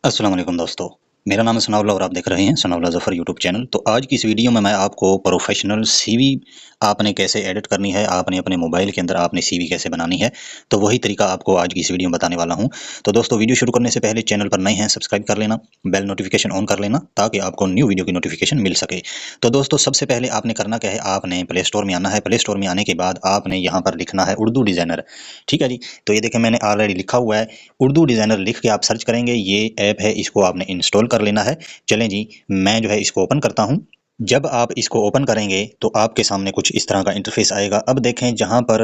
अस्सलाम वालेकुम दोस्तों, मेरा नाम है सनाउल्लाह और आप देख रहे हैं सनाउल्लाह ज़फ़र यूट्यूब चैनल। तो आज की इस वीडियो में मैं आपको प्रोफ़ेशनल सीवी आपने कैसे एडिट करनी है, आपने अपने मोबाइल के अंदर आपने सीवी कैसे बनानी है, तो वही तरीका आपको आज की इस वीडियो में बताने वाला हूं। तो दोस्तों वीडियो शुरू करने से पहले चैनल पर नए हैं सब्सक्राइब कर लेना, बेल नोटिफिकेशन ऑन कर लेना ताकि आपको न्यू वीडियो की नोटिफिकेशन मिल सके। तो दोस्तों सबसे पहले आपने करना क्या है, आपने प्ले स्टोर में आना है। प्ले स्टोर में आने के बाद आपने यहाँ पर लिखना है उर्दू डिज़ाइनर, ठीक है जी। तो ये देखें मैंने ऑलरेडी लिखा हुआ है उर्दू डिज़ाइनर, लिख के आप सर्च करेंगे, ये ऐप है, इसको आपने इंस्टॉल कर लेना है। चलें जी, मैं जो है इसको ओपन करता हूँ। जब आप इसको ओपन करेंगे तो आपके सामने कुछ इस तरह का इंटरफेस आएगा। अब देखें जहाँ पर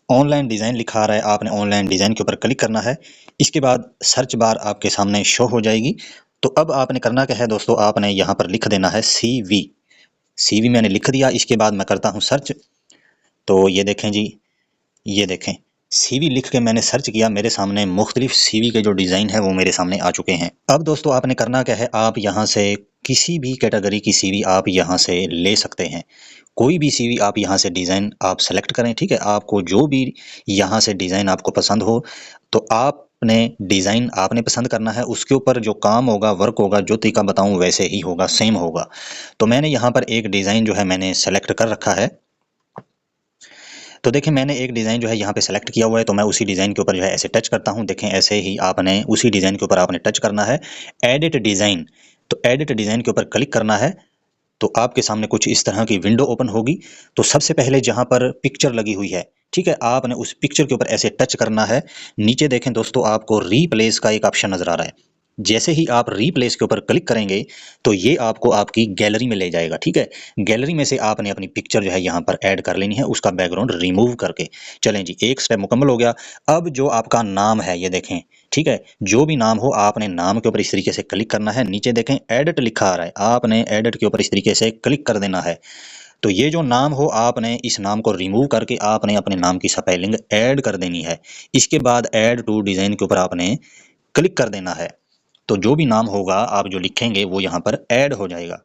ऑनलाइन डिज़ाइन लिखा आ रहा है, आपने ऑनलाइन डिज़ाइन के ऊपर क्लिक करना है। इसके बाद सर्च बार आपके सामने शो हो जाएगी। तो अब आपने करना क्या है दोस्तों, आपने यहाँ पर लिख देना है सीवी। सीवी मैंने लिख दिया। इसके बाद मैं करता हूँ सर्च। तो ये देखें जी, ये देखें सीवी लिख के मैंने सर्च किया, मेरे सामने मुख्तलिफ सीवी के जो डिज़ाइन है वो मेरे सामने आ चुके हैं। अब दोस्तों आपने करना क्या है, आप यहाँ से किसी भी कैटेगरी की सीवी आप यहाँ से ले सकते हैं। कोई भी सीवी आप यहाँ से डिज़ाइन आप सेलेक्ट करें, ठीक है। आपको जो भी यहाँ से डिज़ाइन आपको पसंद हो तो आपने डिज़ाइन आपने पसंद करना है। उसके ऊपर जो काम होगा, वर्क होगा, जो तरीका बताऊँ वैसे ही होगा, सेम होगा। तो मैंने यहाँ पर एक डिज़ाइन जो है मैंने सेलेक्ट कर रखा है। तो देखिए मैंने एक डिज़ाइन जो है यहाँ पे सेलेक्ट किया हुआ है, तो मैं उसी डिज़ाइन के ऊपर जो है ऐसे टच करता हूँ। देखें ऐसे ही आपने उसी डिज़ाइन के ऊपर आपने टच करना है। एडिट डिज़ाइन, तो एडिट डिज़ाइन के ऊपर क्लिक करना है। तो आपके सामने कुछ इस तरह की विंडो ओपन होगी। तो सबसे पहले जहाँ पर पिक्चर लगी हुई है, ठीक है, आपने उस पिक्चर के ऊपर ऐसे टच करना है। नीचे देखें दोस्तों, आपको रीप्लेस का एक ऑप्शन नज़र आ रहा है। जैसे ही आप रीप्लेस के ऊपर क्लिक करेंगे तो ये आपको आपकी गैलरी में ले जाएगा, ठीक है। गैलरी में से आपने अपनी पिक्चर जो है यहाँ पर ऐड कर लेनी है, उसका बैकग्राउंड रिमूव करके। चलें जी, एक स्टेप मुकम्मल हो गया। अब जो आपका नाम है ये देखें, ठीक है, जो भी नाम हो आपने नाम के ऊपर इस तरीके से क्लिक करना है। नीचे देखें एडिट लिखा आ रहा है, आपने एडिट के ऊपर इस तरीके से क्लिक कर देना है। तो ये जो नाम हो आपने इस नाम को रिमूव करके आपने अपने नाम की स्पेलिंग ऐड कर देनी है। इसके बाद ऐड टू डिज़ाइन के ऊपर आपने क्लिक कर देना है। तो जो भी नाम होगा आप जो लिखेंगे वो यहाँ पर ऐड हो जाएगा।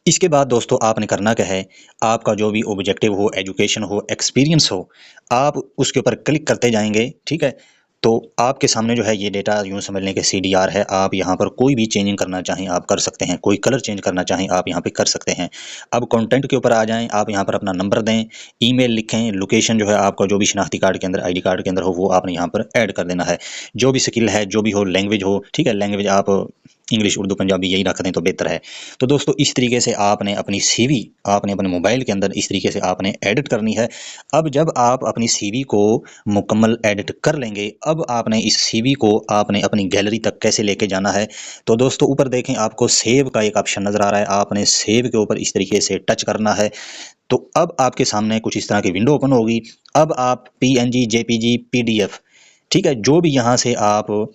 इसके बाद दोस्तों आपने करना क्या है, आपका जो भी ऑब्जेक्टिव हो, एजुकेशन हो, एक्सपीरियंस हो, आप उसके ऊपर क्लिक करते जाएंगे, ठीक है। तो आपके सामने जो है ये डेटा यूँ समझ लें कि CDR है। आप यहाँ पर कोई भी चेंजिंग करना चाहें आप कर सकते हैं, कोई कलर चेंज करना चाहें आप यहाँ पे कर सकते हैं। अब कंटेंट के ऊपर आ जाएं, आप यहाँ पर अपना नंबर दें, ईमेल लिखें, लोकेशन जो है आपका जो भी शनाख्ती कार्ड के अंदर, ID कार्ड के अंदर हो वो आपने यहाँ पर ऐड कर देना है। जो भी स्किल है, जो भी हो, लैंग्वेज हो, ठीक है, लैंग्वेज आप इंग्लिश, उर्दू, पंजाबी यही रख दें तो बेहतर है। तो दोस्तों इस तरीके से आपने अपनी सीवी आपने अपने मोबाइल के अंदर इस तरीके से आपने एडिट करनी है। अब जब आप अपनी सीवी को मुकम्मल एडिट कर लेंगे, अब आपने इस सीवी को आपने अपनी गैलरी तक कैसे लेके जाना है। तो दोस्तों ऊपर देखें आपको सेव का एक ऑप्शन नज़र आ रहा है, आपने सेव के ऊपर इस तरीके से टच करना है। तो अब आपके सामने कुछ इस तरह की विंडो ओपन होगी। अब आप PNG, JPG, PDF, ठीक है, जो भी यहाँ से आप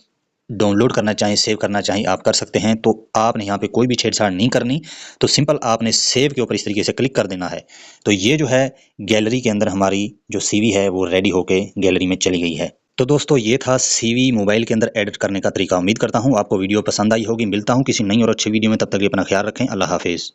डाउनलोड करना चाहें, सेव करना चाहें आप कर सकते हैं। तो आपने यहाँ पे कोई भी छेड़छाड़ नहीं करनी। तो सिंपल आपने सेव के ऊपर इस तरीके से क्लिक कर देना है। तो ये जो है गैलरी के अंदर हमारी जो सीवी है वो रेडी होके गैलरी में चली गई है। तो दोस्तों ये था सीवी मोबाइल के अंदर एडिट करने का तरीका। उम्मीद करता हूँ आपको वीडियो पसंद आई होगी। मिलता हूँ किसी नई और अच्छी वीडियो में, तब तक के लिए अपना ख्याल रखें। अल्लाह हाफिज़।